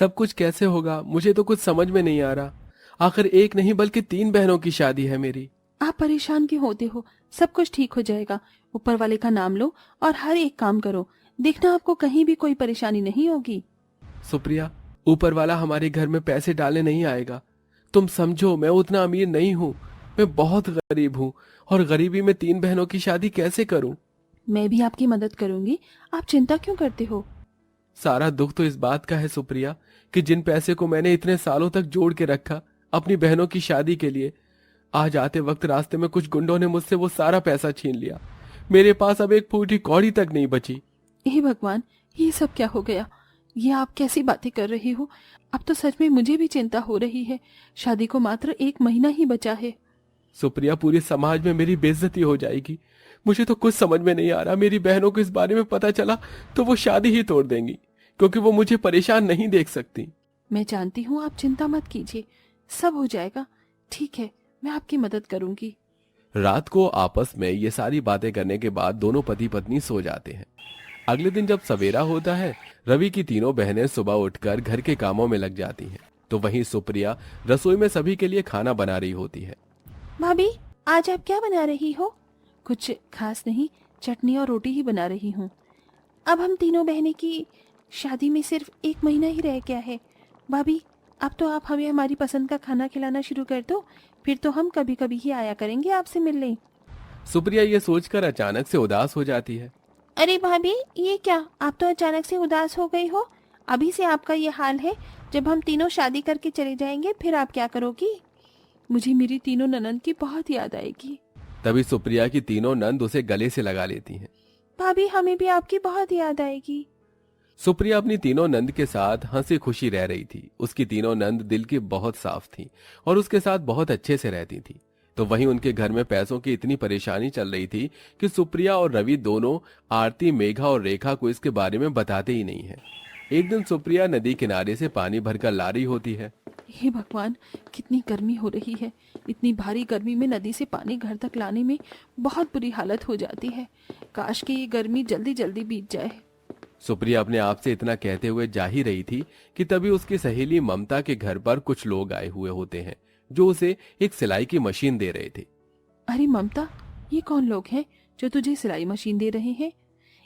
सब कुछ कैसे होगा, मुझे तो कुछ समझ में नहीं आ रहा। आखिर एक नहीं बल्कि 3 बहनों की शादी है मेरी। आप परेशान क्यों होते हो? सब कुछ ठीक हो जाएगा। ऊपर वाले का नाम लो और हर एक काम करो, देखना आपको कहीं भी कोई परेशानी नहीं होगी। सुप्रिया, ऊपर वाला हमारे घर में पैसे डालने नहीं आएगा। तुम समझो, मैं उतना अमीर नहीं हूँ। मैं बहुत गरीब हूँ और गरीबी में 3 बहनों की शादी कैसे करूँ? मैं भी आपकी मदद करूंगी, आप चिंता क्यों करते हो? सारा दुख तो इस बात का है सुप्रिया कि जिन पैसे को मैंने इतने सालों तक जोड़ के रखा अपनी बहनों की शादी के लिए, आज आते वक्त रास्ते में कुछ गुंडों ने मुझसे वो सारा पैसा छीन लिया। मेरे पास अब एक फूटी कौड़ी तक नहीं बची। हे भगवान, ये सब क्या हो गया? ये आप कैसी बातें कर रही हो? अब तो सच में मुझे भी चिंता हो रही है। शादी को मात्र 1 महीना ही बचा है। सुप्रिया, पूरे समाज में मेरी बेइज्जती हो जाएगी। मुझे तो कुछ समझ में नहीं आ रहा। मेरी बहनों को इस बारे में पता चला तो वो शादी ही तोड़ देंगी, क्योंकि वो मुझे परेशान नहीं देख सकती। मैं जानती हूँ, आप चिंता मत कीजिए, सब हो जाएगा। ठीक है, मैं आपकी मदद करूंगी। रात को आपस में ये सारी बातें करने के बाद दोनों पति पत्नी सो जाते हैं। अगले दिन जब सवेरा होता है, रवि की तीनों बहनें सुबह उठकर घर के कामों में लग जाती हैं। तो वहीं सुप्रिया रसोई में सभी के लिए खाना बना रही होती है। भाभी, आज आप क्या बना रही हो? कुछ खास नहीं, चटनी और रोटी ही बना रही हूँ। अब हम तीनों बहनें की शादी में सिर्फ 1 महीना ही रह गया है। भाभी, अब तो आप हमें हमारी पसंद का खाना खिलाना शुरू कर दो, फिर तो हम कभी कभी ही आया करेंगे आपसे मिलने। सुप्रिया ये सोचकर अचानक से उदास हो जाती है। अरे भाभी, ये क्या, आप तो अचानक से उदास हो गई हो? अभी से आपका ये हाल है, जब हम तीनों शादी करके चले जाएंगे फिर आप क्या करोगी? मुझे मेरी तीनों ननद की बहुत याद आएगी। तभी सुप्रिया की तीनों नंद उसे गले से लगा लेती हैं। भाभी, हमें भी आपकी बहुत याद आएगी। सुप्रिया अपनी तीनों नंद के साथ हंसी खुशी रह रही थी। उसकी तीनों नंद दिल की बहुत साफ थीं और उसके साथ बहुत अच्छे से रहती थी। तो वहीं उनके घर में पैसों की इतनी परेशानी चल रही थी कि सुप्रिया और रवि दोनों आरती, मेघा और रेखा को इसके बारे में बताते ही नहीं है। एक दिन सुप्रिया नदी किनारे से पानी भरकर ला रही होती है। हे भगवान, कितनी गर्मी हो रही है। इतनी भारी गर्मी में नदी से पानी घर तक लाने में बहुत बुरी हालत हो जाती है। काश कि ये गर्मी जल्दी जल्दी बीत जाए। सुप्रिया अपने आप से इतना कहते हुए जा ही रही थी कि तभी उसकी सहेली ममता के घर पर कुछ लोग आए हुए होते हैं, जो उसे एक सिलाई की मशीन दे रहे थे। अरे ममता, ये कौन लोग हैं जो तुझे सिलाई मशीन दे रहे हैं?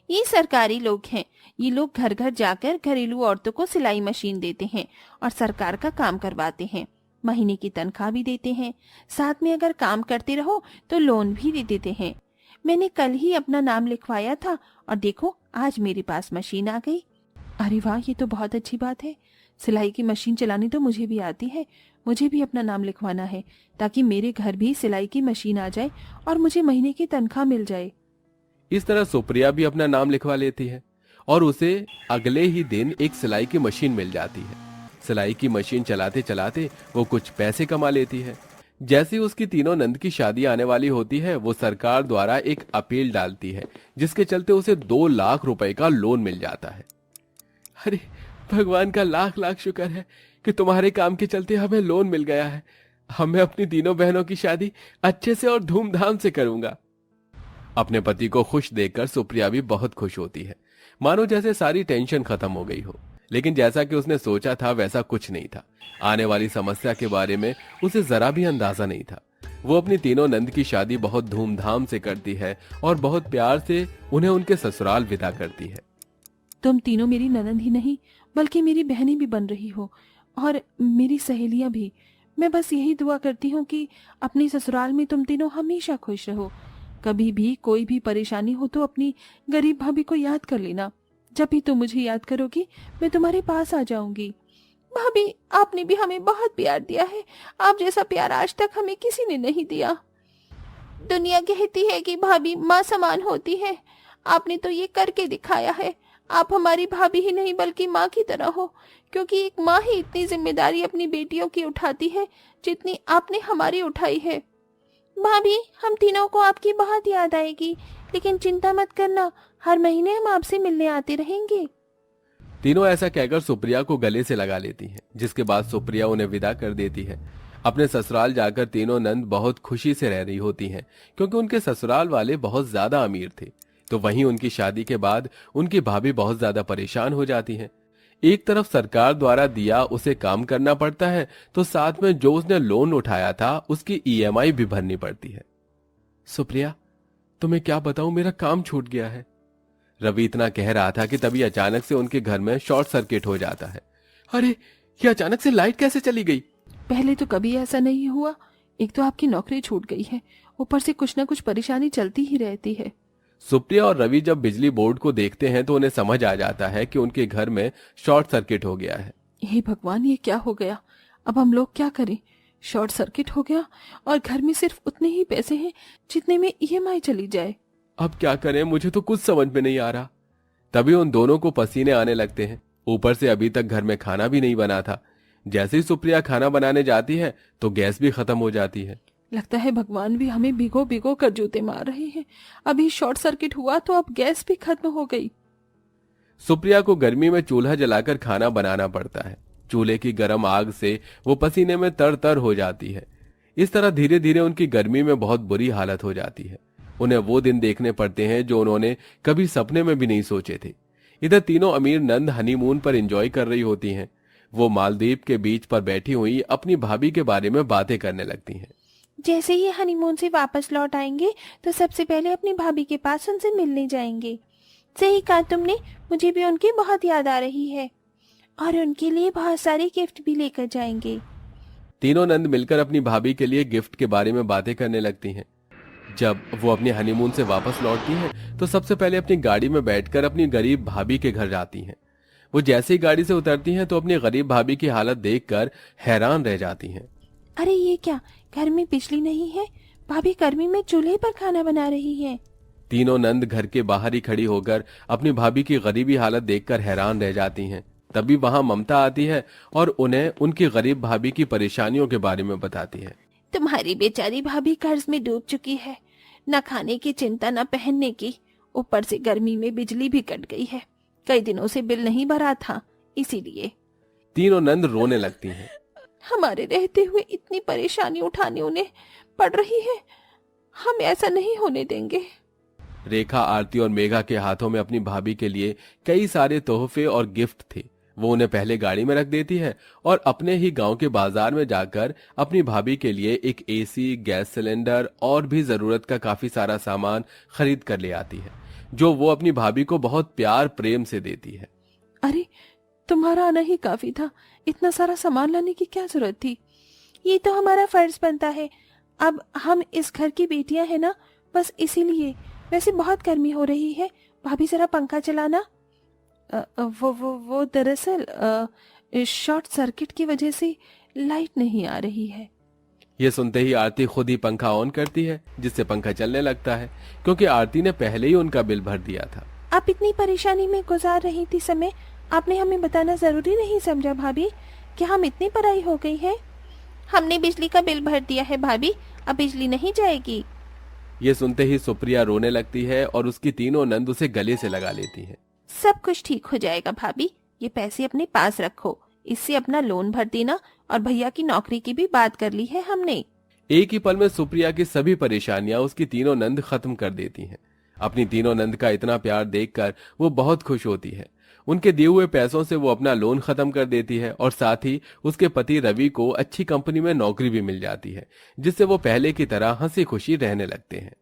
ये सरकारी लोग हैं। ये लोग घर घर जाकर घरेलू औरतों को सिलाई मशीन देते हैं और सरकार का काम करवाते हैं। महीने की तनख्वाह भी देते हैं, साथ में अगर काम करते रहो तो लोन भी दे देते हैं। मैंने कल ही अपना नाम लिखवाया था और देखो, आज मेरे पास मशीन आ गई। अरे वाह, ये तो बहुत अच्छी बात है। सिलाई की मशीन चलानी तो मुझे भी आती है। मुझे भी अपना नाम लिखवाना है ताकि मेरे घर भी सिलाई की मशीन आ जाए और मुझे महीने की तनख्वाह मिल जाए। इस तरह सुप्रिया भी अपना नाम लिखवा लेती है और उसे अगले ही दिन एक सिलाई की मशीन मिल जाती है। सिलाई की मशीन चलाते चलाते वो कुछ पैसे कमा लेती है। जैसे ही उसकी तीनों नंद की शादी आने वाली होती है, वो सरकार द्वारा एक अपील डालती है, जिसके चलते उसे 2 लाख रुपए का लोन मिल जाता है। अरे भगवान का लाख लाख शुक्र है कि तुम्हारे काम के चलते हमें लोन मिल गया है। हमें अपनी तीनों बहनों की शादी अच्छे से और धूमधाम से करूंगा। अपने पति को खुश देखकर सुप्रिया भी बहुत खुश होती है, मानो जैसे सारी टेंशन खत्म हो गई हो। लेकिन जैसा कि उसने सोचा था वैसा कुछ नहीं था। आने वाली समस्या के बारे में उसे जरा भी अंदाजा नहीं था। वो अपनी तीनों नंद की शादी बहुत धूमधाम से करती है और बहुत प्यार से उन्हें उनके ससुराल विदा करती है। तुम तीनों मेरी ननद ही नहीं बल्कि मेरी बहनें भी बन रही हो और मेरी सहेलियां भी। मैं बस यही दुआ करती हूँ कि अपने ससुराल में तुम तीनों हमेशा खुश रहो। कभी भी कोई भी परेशानी हो तो अपनी गरीब भाभी को याद कर लेना। जब भी तुम मुझे याद करोगी मैं तुम्हारे पास आ जाऊंगी। भाभी, आपने भी हमें बहुत प्यार दिया है। आप जैसा प्यार आज तक हमें किसी ने नहीं दिया। दुनिया कहती है कि भाभी माँ समान होती है। आपने तो ये करके दिखाया है। आप हमारी भाभी ही नहीं बल्कि माँ की तरह हो, क्योंकि एक माँ ही इतनी जिम्मेदारी अपनी बेटियों की उठाती है जितनी आपने हमारी उठाई है। भाभी, हम तीनों को आपकी बहुत याद आएगी, लेकिन चिंता मत करना, हर महीने हम आपसे मिलने आते रहेंगे। तीनों ऐसा कहकर सुप्रिया को गले से लगा लेती हैं, जिसके बाद सुप्रिया उन्हें विदा कर देती है। अपने ससुराल जाकर तीनों नंद बहुत खुशी से रह रही होती हैं, क्योंकि उनके ससुराल वाले बहुत ज्यादा अमीर थे। तो वहीं उनकी शादी के बाद उनकी भाभी बहुत ज्यादा परेशान हो जाती हैं। एक तरफ सरकार द्वारा दिया उसे काम करना पड़ता है, तो साथ में जो उसने लोन उठाया था उसकी ईएमआई भी भरनी पड़ती है। सुप्रिया, तुम्हें क्या बताऊं, मेरा काम छूट गया है। रवि इतना कह रहा था कि तभी अचानक से उनके घर में शॉर्ट सर्किट हो जाता है। अरे, ये अचानक से लाइट कैसे चली गई? पहले तो कभी ऐसा नहीं हुआ। एक तो आपकी नौकरी छूट गई है, ऊपर से कुछ ना कुछ परेशानी चलती ही रहती है। सुप्रिया और रवि जब बिजली बोर्ड को देखते हैं तो उन्हें समझ आ जाता है कि उनके घर में शॉर्ट सर्किट हो गया है। हे भगवान, ये क्या हो गया? अब हम लोग क्या करें? शॉर्ट सर्किट हो गया और घर में सिर्फ उतने ही पैसे हैं जितने में ईएमआई चली जाए। अब क्या करें, मुझे तो कुछ समझ में नहीं आ रहा। तभी उन दोनों को पसीने आने लगते हैं। ऊपर से अभी तक घर में खाना भी नहीं बना था। जैसे ही सुप्रिया खाना बनाने जाती है तो गैस भी खत्म हो जाती है। लगता है भगवान भी हमें भिगो भिगो कर जूते मार रहे हैं। अभी शॉर्ट सर्किट हुआ तो अब गैस भी खत्म हो गई। सुप्रिया को गर्मी में चूल्हा जलाकर खाना बनाना पड़ता है। चूल्हे की गर्म आग से वो पसीने में तर तर हो जाती है। इस तरह धीरे धीरे उनकी गर्मी में बहुत बुरी हालत हो जाती है। उन्हें वो दिन देखने पड़ते हैं जो उन्होंने कभी सपने में भी नहीं सोचे थे। इधर तीनों अमीर नंद हनीमून पर एंजॉय कर रही होती हैं। वो मालदीव के बीच पर बैठी हुई अपनी भाभी के बारे में बातें करने लगती हैं। जैसे ही हनीमून से वापस लौट आएंगे तो सबसे पहले अपनी भाभी के पास उनसे मिलने जाएंगे। सही कहा तुमने, मुझे भी उनकी बहुत याद आ रही है और उनके लिए बहुत सारे गिफ्ट भी लेकर जाएंगे। तीनों नंद मिलकर अपनी भाभी के लिए गिफ्ट के बारे में बातें करने लगती हैं। जब वो अपने हनीमून से वापस लौटती हैं तो सबसे पहले अपनी गाड़ी में बैठकर अपनी गरीब भाभी के घर जाती हैं। वो जैसे ही गाड़ी से उतरती हैं तो अपनी गरीब भाभी की हालत देखकर हैरान रह जाती हैं। अरे ये क्या, घर में बिजली नहीं है? भाभी गर्मी में चूल्हे पर खाना बना रही है। तीनों नंद घर के बाहर ही खड़ी होकर अपनी भाभी की गरीबी हालत देखकर हैरान रह जाती हैं। तभी वहां ममता आती है और उन्हें उनकी गरीब भाभी की परेशानियों के बारे में बताती है। तुम्हारी बेचारी भाभी कर्ज में डूब चुकी है। न खाने की चिंता, न पहनने की, ऊपर से गर्मी में बिजली भी कट गई है। कई दिनों से बिल नहीं भरा था, इसीलिए। तीनों नंद रोने लगती हैं। हमारे रहते हुए इतनी परेशानी उठानी उन्हें पड़ रही है। हम ऐसा नहीं होने देंगे। रेखा, आरती और मेघा के हाथों में अपनी भाभी के लिए कई सारे तोहफे और गिफ्ट थे। वो उन्हें पहले गाड़ी में रख देती है और अपने ही गांव के बाजार में जाकर अपनी भाभी के लिए एक एसी, गैस सिलेंडर और भी जरूरत का काफी सारा सामान खरीद कर ले आती है, जो वो अपनी भाभी को बहुत प्यार प्रेम से देती है। अरे, तुम्हारा आना ही काफी था। इतना सारा सामान लाने की क्या जरूरत थी? ये तो हमारा फर्ज बनता है। अब हम इस घर की बेटियां हैं ना, बस इसीलिए। वैसे बहुत गर्मी हो रही है, भाभी जरा पंखा चलाना। वो दरअसल शॉर्ट सर्किट की वजह से लाइट नहीं आ रही है। ये सुनते ही आरती खुद ही पंखा ऑन करती है, जिससे पंखा चलने लगता है, क्योंकि आरती ने पहले ही उनका बिल भर दिया था। आप इतनी परेशानी में गुजार रही थी समय, आपने हमें बताना जरूरी नहीं समझा भाभी कि हम इतनी पराई हो गई है? हमने बिजली का बिल भर दिया है भाभी, अब बिजली नहीं जाएगी। ये सुनते ही सुप्रिया रोने लगती है और उसकी तीनों नंद उसे गले से लगा लेती हैं। सब कुछ ठीक हो जाएगा भाभी, ये पैसे अपने पास रखो, इससे अपना लोन भर देना, और भैया की नौकरी की भी बात कर ली है हमने। एक ही पल में सुप्रिया की सभी परेशानियां उसकी तीनों नंद खत्म कर देती हैं। अपनी तीनों नंद का इतना प्यार देखकर वो बहुत खुश होती है। उनके दिए हुए पैसों से वो अपना लोन खत्म कर देती है और साथ ही उसके पति रवि को अच्छी कंपनी में नौकरी भी मिल जाती है, जिससे वो पहले की तरह हंसी खुशी रहने लगते हैं।